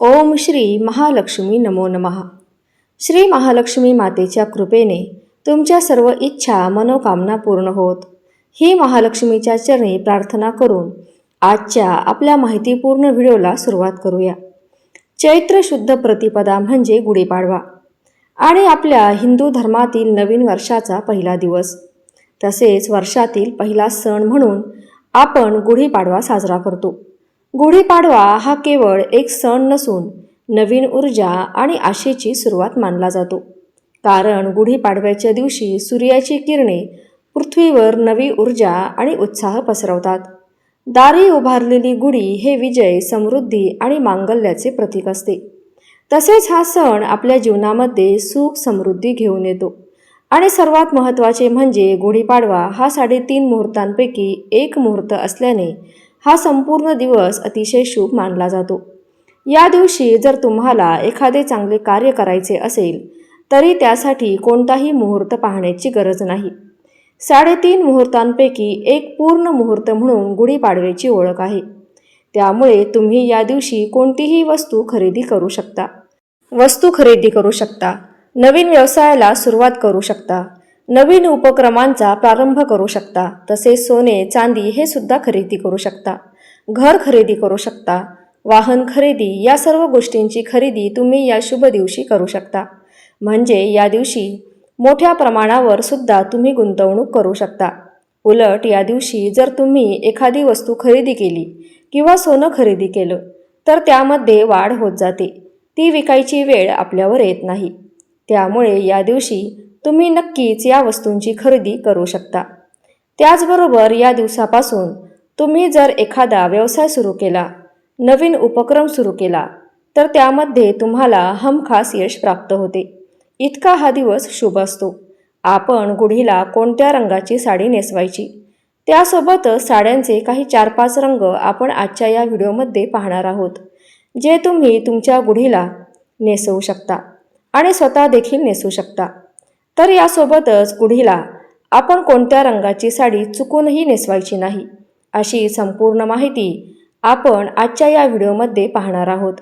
ओम श्री महालक्ष्मी नमो नमः। श्री महालक्ष्मी मातेच्या कृपेने तुमच्या सर्व इच्छा मनोकामना पूर्ण होत, ही महालक्ष्मीच्या चरणी प्रार्थना करून आजच्या आपल्या माहितीपूर्ण व्हिडिओला सुरुवात करूया। चैत्र शुद्ध प्रतिपदा म्हणजे गुढीपाडवा आणि आपल्या हिंदू धर्मातील नवीन वर्षाचा पहिला दिवस, तसेच वर्षातील पहिला सण म्हणून आपण गुढीपाडवा साजरा करतो। गुढीपाडवा हा केवळ एक सण नसून नवीन ऊर्जा आणि आशेची सुरुवात मानला जातो, कारण गुढीपाडव्याच्या दिवशी सूर्याची किरणे पृथ्वीवर नवी ऊर्जा आणि उत्साह पसरवतात। दारी उभारलेली गुढी हे विजय, समृद्धी आणि मांगल्याचे प्रतीक असते। तसेच हा सण आपल्या जीवनामध्ये सुख समृद्धी घेऊन येतो आणि सर्वात महत्त्वाचे म्हणजे गुढीपाडवा हा 3.5 मुहूर्तांपैकी एक मुहूर्त असल्याने हा संपूर्ण दिवस अतिशय शुभ मानला जातो। या दिवशी जर तुम्हाला एखादे चांगले कार्य करायचे असेल तरी त्यासाठी कोणताही मुहूर्त पाहण्याची गरज नाही। 3.5 मुहूर्तांपैकी एक पूर्ण मुहूर्त म्हणून गुढीपाडव्याची ओळख आहे। त्यामुळे तुम्ही या दिवशी कोणतीही वस्तू खरेदी करू शकता, नवीन व्यवसायाला सुरुवात करू शकता, नवीन उपक्रमांचा प्रारंभ करू शकता, तसेच सोने चांदी हे सुद्धा खरेदी करू शकता, घर खरेदी करू शकता, वाहन खरेदी, या सर्व गोष्टींची खरेदी तुम्ही या शुभ दिवशी करू शकता। म्हणजे या दिवशी मोठ्या प्रमाणावर सुद्धा तुम्ही गुंतवणूक करू शकता। उलट या दिवशी जर तुम्ही एखादी वस्तू खरेदी केली किंवा सोनं खरेदी केलं तर त्यामध्ये वाढ होत जाते, ती विकायची वेळ आपल्यावर येत नाही। त्यामुळे या दिवशी तुम्ही नक्कीच या वस्तूंची खरेदी करू शकता। त्याचबरोबर या दिवसापासून तुम्ही जर एखादा व्यवसाय सुरू केला, नवीन उपक्रम सुरू केला तर त्यामध्ये तुम्हाला हमखास यश प्राप्त होते, इतका हा दिवस शुभ असतो। आपण गुढीला कोणत्या रंगाची साडी नेसवायची, त्यासोबतच साड्यांचे काही 4-5 रंग आपण आजच्या या व्हिडिओमध्ये पाहणार आहोत, जे तुम्ही तुमच्या गुढीला नेसवू शकता आणि स्वतः देखील नेसू शकता। तर यासोबतच गुढीला आपण कोणत्या रंगाची साडी चुकूनही नेसवायची नाही, अशी संपूर्ण माहिती आपण आजच्या या व्हिडिओमध्ये पाहणार आहोत।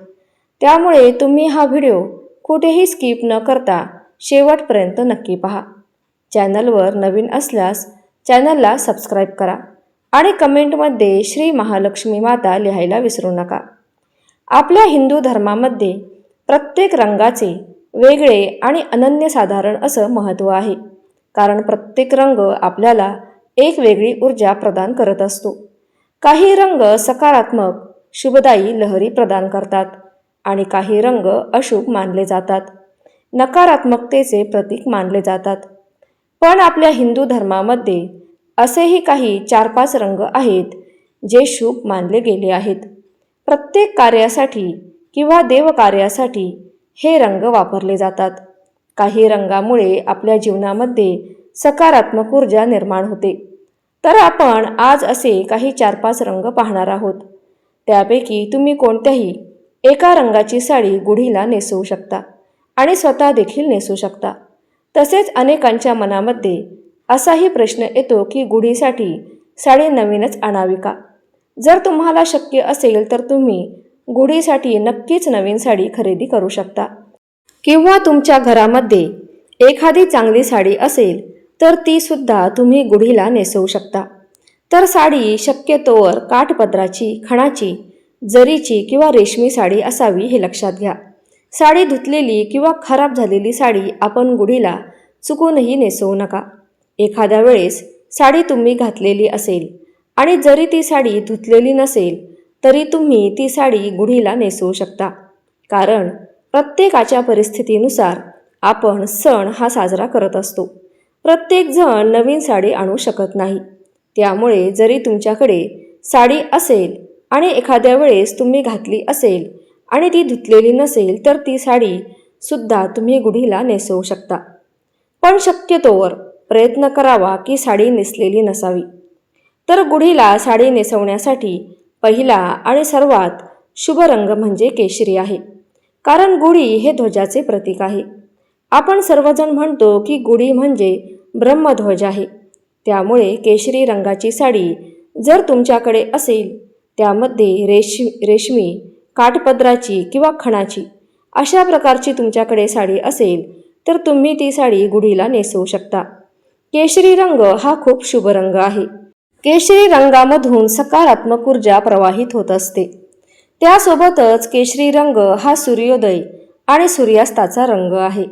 त्यामुळे तुम्ही हा व्हिडिओ कुठेही स्किप न करता शेवटपर्यंत नक्की पहा। चॅनलवर नवीन असल्यास चॅनलला सबस्क्राईब करा आणि कमेंटमध्ये श्री महालक्ष्मी माता लिहायला विसरू नका। आपल्या हिंदू धर्मामध्ये प्रत्येक रंगाचे वेगळे आणि अनन्यसाधारण असं महत्त्व आहे, कारण प्रत्येक रंग आपल्याला एक वेगळी ऊर्जा प्रदान करत असतो। काही रंग सकारात्मक, शुभदायी लहरी प्रदान करतात आणि काही रंग अशुभ मानले जातात, नकारात्मकतेचे प्रतीक मानले जातात। पण आपल्या हिंदू धर्मामध्ये असेही काही 4-5 रंग आहेत जे शुभ मानले गेले आहेत। प्रत्येक कार्यासाठी किंवा देवकार्यासाठी हे रंग वापरले जातात। काही रंगामुळे आपल्या जीवनामध्ये सकारात्मक ऊर्जा निर्माण होते। तर आपण आज असे काही 4-5 रंग पाहणार आहोत। त्यापैकी तुम्ही कोणत्याही एका रंगाची साडी गुढीला नेसवू शकता आणि स्वतः देखील नेसू शकता। तसेच अनेकांच्या मनामध्ये असाही प्रश्न येतो की गुढीसाठी साडी नवीनच आणावी का? जर तुम्हाला शक्य असेल तर तुम्ही गुढीसाठी नक्कीच नवीन साडी खरेदी करू शकता, किंवा तुमच्या घरामध्ये एखादी चांगली साडी असेल तर ती सुद्धा तुम्ही गुढीला नेसवू शकता। तर साडी शक्यतोवर काठपदराची, खणाची, जरीची किंवा रेशमी साडी असावी हे लक्षात घ्या। साडी धुतलेली किंवा खराब झालेली साडी आपण गुढीला चुकूनही नेसवू नका। एखाद्या वेळेस साडी तुम्ही घातलेली असेल आणि जरी ती साडी धुतलेली नसेल तरी तुम्ही ती साडी गुढीला नेसवू शकता, कारण प्रत्येकाच्या परिस्थितीनुसार आपण सण हा साजरा करत असतो। प्रत्येक जण नवीन साडी आणू शकत नाही, त्यामुळे जरी तुमच्याकडे साडी असेल आणि एखाद्या वेळेस तुम्ही घातली असेल आणि ती धुतलेली नसेल तर ती साडी सुद्धा तुम्ही गुढीला नेसवू शकता। पण शक्यतोवर प्रयत्न करावा की साडी नेसलेली नसावी। तर गुढीला साडी नेसवण्यासाठी पहिला आणि सर्वात शुभ रंग म्हणजे केशरी आहे, कारण गुढी हे ध्वजाचे प्रतीक आहे। आपण सर्वजण म्हणतो की गुढी म्हणजे ब्रह्मध्वज आहे, त्यामुळे केशरी रंगाची साडी जर तुमच्याकडे असेल, त्यामध्ये रेशमी, काठपदराची किंवा खणाची अशा प्रकारची तुमच्याकडे साडी असेल तर तुम्ही ती साडी गुढीला नेसवू शकता. केशरी रंग हा खूप शुभ रंग आहे. केशरी रंगामधून सकारात्मक ऊर्जा प्रवाहित होत असते. त्यासोबतच केशरी रंग हा सूर्योदय आणि सूर्यास्ताचा रंग आहे.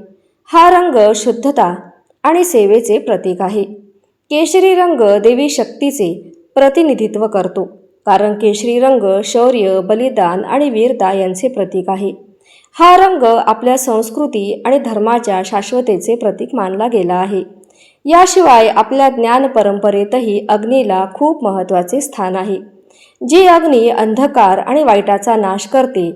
हा रंग शुद्धता आणि सेवेचे प्रतीक आहे. केशरी रंग देवी शक्तीचे प्रतिनिधित्व करतो, कारण केशरी रंग शौर्य, बलिदान आणि वीरता यांचे प्रतीक आहे. हा रंग आपल्या संस्कृती आणि धर्माच्या शाश्वतेचे प्रतीक मानला गेला आहे. याशिवाय आपल्या ज्ञान परंपरेतही अग्नीला खूप महत्त्वाचे स्थान आहे. जी अग्नी अंधकार आणि वाईटाचा नाश करते,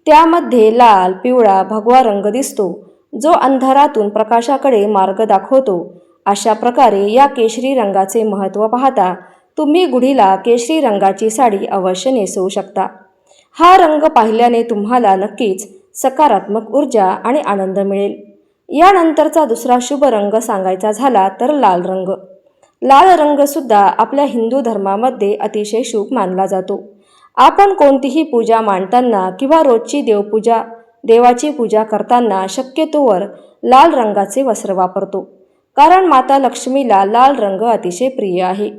त्यामध्ये लाल, पिवळा, भगवा रंग दिसतो, जो अंधारातून प्रकाशाकडे मार्ग दाखवतो. अशा प्रकारे या केशरी रंगाचे महत्त्व पाहता तुम्ही गुढीला केशरी रंगाची साडी अवश्य नेसवू शकता. हा रंग पाहिल्याने तुम्हाला नक्कीच सकारात्मक ऊर्जा आणि आनंद मिळेल. यानंतरचा दुसरा शुभ रंग सांगायचा झाला तर लाल रंग. लाल रंगसुद्धा आपल्या हिंदू धर्मामध्ये अतिशय शुभ मानला जातो. आपण कोणतीही पूजा मांडताना किंवा रोजची देवाची पूजा करताना शक्यतोवर लाल रंगाचे वस्त्र वापरतो, कारण माता लक्ष्मीला लाल रंग अतिशय प्रिय आहे.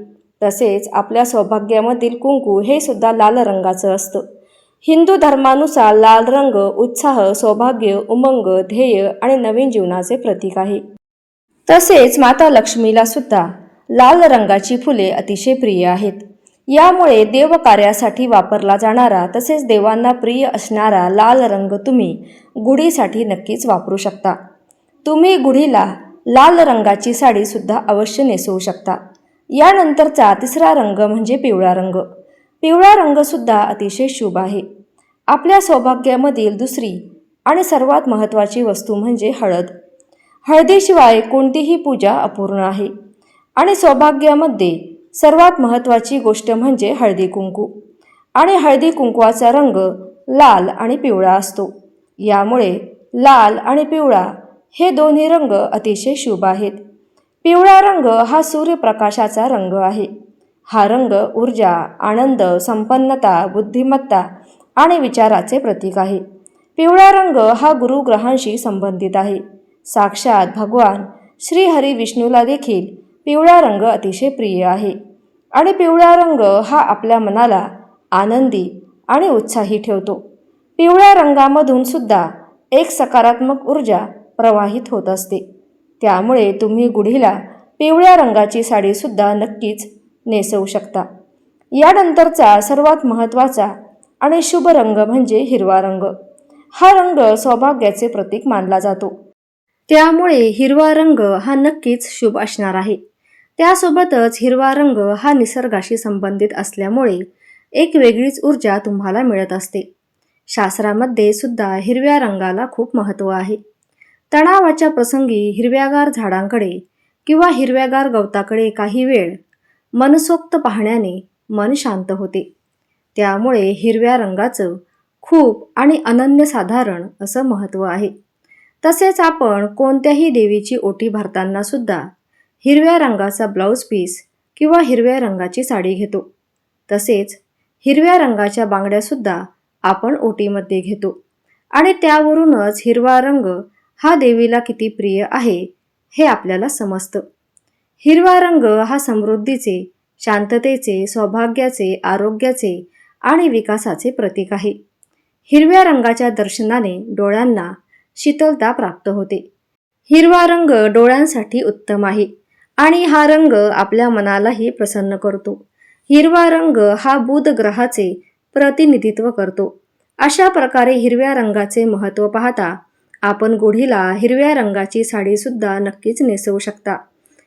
तसेच आपल्या सौभाग्यामधील कुंकू हे सुद्धा लाल रंगाचं असतं. हिंदू धर्मानुसार लाल रंग उत्साह, सौभाग्य, उमंग, ध्येय आणि नवीन जीवनाचे प्रतीक आहे. तसेच माता लक्ष्मीला सुद्धा लाल रंगाची फुले अतिशय प्रिय आहेत. यामुळे देवकार्यासाठी वापरला जाणारा तसेच देवांना प्रिय असणारा लाल रंग तुम्ही गुढीसाठी नक्कीच वापरू शकता. तुम्ही गुढीला लाल रंगाची साडी सुद्धा अवश्य नेसवू शकता. यानंतरचा तिसरा रंग म्हणजे पिवळा रंग. पिवळा रंगसुद्धा अतिशय शुभ आहे. आपल्या सौभाग्यामधील दुसरी आणि सर्वात महत्त्वाची वस्तू म्हणजे हळद. हळदीशिवाय कोणतीही पूजा अपूर्ण आहे आणि सौभाग्यामध्ये सर्वात महत्त्वाची गोष्ट म्हणजे हळदी कुंकू. आणि हळदी कुंकवाचा रंग लाल आणि पिवळा असतो. यामुळे लाल आणि पिवळा हे दोन्ही रंग अतिशय शुभ आहेत. पिवळा रंग हा सूर्यप्रकाशाचा रंग आहे. हा रंग ऊर्जा, आनंद, संपन्नता, बुद्धिमत्ता आणि विचाराचे प्रतीक आहे. पिवळा रंग हा गुरुग्रहांशी संबंधित आहे. साक्षात भगवान श्री हरी विष्णूला देखील पिवळा रंग अतिशय प्रिय आहे. आणि पिवळा रंग हा आपल्या मनाला आनंदी आणि उत्साही ठेवतो. पिवळ्या रंगामधून सुद्धा एक सकारात्मक ऊर्जा प्रवाहित होत असते. त्यामुळे तुम्ही गुढीला पिवळ्या रंगाची साडीसुद्धा नक्कीच नेसवू शकता. यानंतरचा सर्वात महत्त्वाचा आणि शुभ रंग म्हणजे हिरवा रंग. हा रंग सौभाग्याचे प्रतीक मानला जातो. त्यामुळे हिरवा रंग हा नक्कीच शुभ असणार आहे. त्यासोबतच हिरवा रंग हा निसर्गाशी संबंधित असल्यामुळे एक वेगळीच ऊर्जा तुम्हाला मिळत असते. शास्त्रामध्ये सुद्धा हिरव्या रंगाला खूप महत्त्व आहे. तणावाच्या प्रसंगी हिरव्यागार झाडांकडे किंवा हिरव्यागार गवताकडे काही वेळ मनसोक्त पाहण्याने मन शांत होते. त्यामुळे हिरव्या रंगाचं खूप आणि अनन्यसाधारण असं महत्त्व आहे. तसेच आपण कोणत्याही देवीची ओटी भरताना सुद्धा हिरव्या रंगाचा ब्लाऊज पीस किंवा हिरव्या रंगाची साडी घेतो. तसेच हिरव्या रंगाच्या बांगड्यासुद्धा आपण ओटीमध्ये घेतो आणि त्यावरूनच हिरवा रंग हा देवीला किती प्रिय आहे हे आपल्याला समजतं. हिरवा रंग हा समृद्धीचे, शांततेचे, सौभाग्याचे, आरोग्याचे आणि विकासाचे प्रतीक आहे. हिरव्या रंगाच्या दर्शनाने डोळ्यांना शीतलता प्राप्त होते. हिरवा रंग डोळ्यांसाठी उत्तम आहे आणि हा रंग आपल्या मनालाही प्रसन्न करतो. हिरवा रंग हा बुध ग्रहाचे प्रतिनिधित्व करतो. अशा प्रकारे हिरव्या रंगाचे महत्त्व पाहता आपण गुढीला हिरव्या रंगाची साडीसुद्धा नक्कीच नेसवू शकता.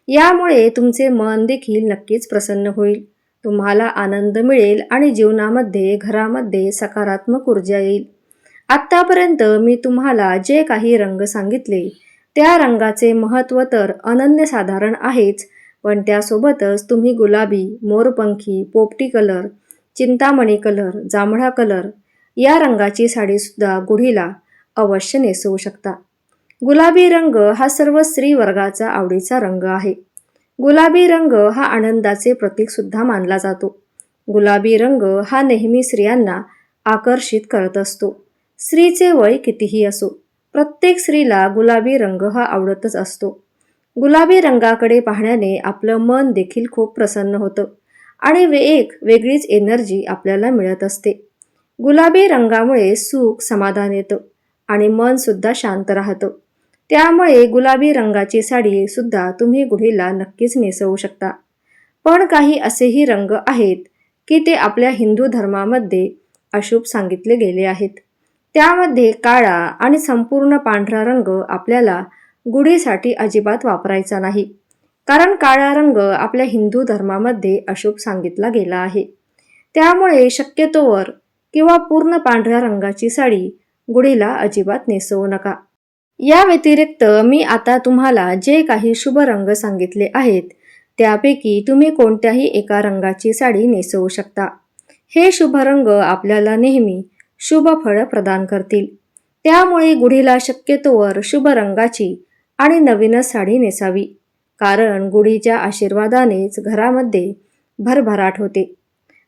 यामुळे तुमचे मन देखील नक्कीच प्रसन्न होईल. तुम्हाला आनंद मिळेल आणि जीवनामध्ये, घरामध्ये सकारात्मक ऊर्जा येईल. आत्तापर्यंत मी तुम्हाला जे काही रंग सांगितले त्या रंगाचे महत्त्व तर अनन्यसाधारण आहेच, पण त्यासोबतच तुम्ही गुलाबी, मोरपंखी, पोपटी कलर, चिंतामणी कलर, जांभळा कलर या रंगाची साडीसुद्धा गुढीला अवश्य नेसवू शकता. गुलाबी रंग हा सर्व स्त्री वर्गाचा आवडीचा रंग आहे. गुलाबी रंग हा आनंदाचे प्रतीकसुद्धा मानला जातो. गुलाबी रंग हा नेहमी स्त्रियांना आकर्षित करत असतो. स्त्रीचे वय कितीही असो, प्रत्येक स्त्रीला गुलाबी रंग हा आवडतच असतो. गुलाबी रंगाकडे पाहण्याने आपलं मन देखील खूप प्रसन्न होतं आणि एक वेगळीच एनर्जी आपल्याला मिळत असते. गुलाबी रंगामुळे सुख, समाधान येतं आणि मन सुद्धा शांत राहतं. त्यामुळे गुलाबी रंगाची साडी सुद्धा तुम्ही गुढीला नक्कीच नेसवू शकता. पण काही असेही रंग आहेत की ते आपल्या हिंदू धर्मामध्ये अशुभ सांगितले गेले आहेत. त्यामध्ये काळा आणि संपूर्ण पांढरा रंग आपल्याला गुढीसाठी अजिबात वापरायचा नाही. कारण काळा रंग आपल्या हिंदू धर्मामध्ये अशुभ सांगितला गेला आहे. त्यामुळे शक्यतोवर किंवा पूर्ण पांढऱ्या रंगाची साडी गुढीला अजिबात नेसवू नका. या व्यतिरिक्त मी आता तुम्हाला जे काही शुभ रंग सांगितले आहेत त्यापैकी तुम्ही कोणत्याही एका रंगाची साडी नेसवू शकता. हे शुभ रंग आपल्याला नेहमी शुभ फळ प्रदान करतील. त्यामुळे गुढीला शक्यतोवर शुभ रंगाची आणि नवीनच साडी नेसावी. कारण गुढीच्या आशीर्वादानेच घरामध्ये भरभराट होते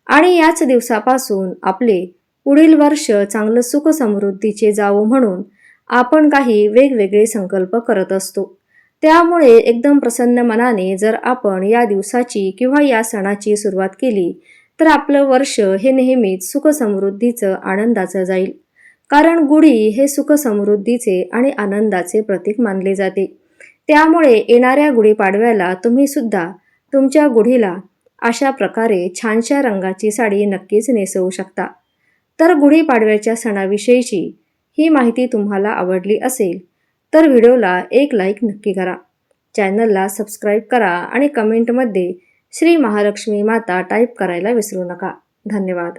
आणि याच दिवसापासून आपले पुढील वर्ष चांगलं सुख समृद्धीचे जावो म्हणून आपण काही वेगवेगळे संकल्प करत असतो. त्यामुळे एकदम प्रसन्न मनाने जर आपण या दिवसाची किंवा या सणाची सुरुवात केली तर आपलं वर्ष हे नेहमीच सुख समृद्धीचं, आनंदाचं जाईल. कारण गुढी हे सुख समृद्धीचे आणि आनंदाचे प्रतीक मानले जाते. त्यामुळे येणाऱ्या गुढीपाडव्याला तुम्ही सुद्धा तुमच्या गुढीला अशा प्रकारे छानशा रंगाची साडी नक्कीच नेसवू शकता. तर गुढीपाडव्याच्या सणाविषयीची ही माहिती तुम्हाला आवडली असेल तर व्हिडिओला एक लाईक नक्की करा. चॅनलला सबस्क्राईब करा आणि कमेंटमध्ये श्री महालक्ष्मी माता टाईप करायला विसरू नका. धन्यवाद.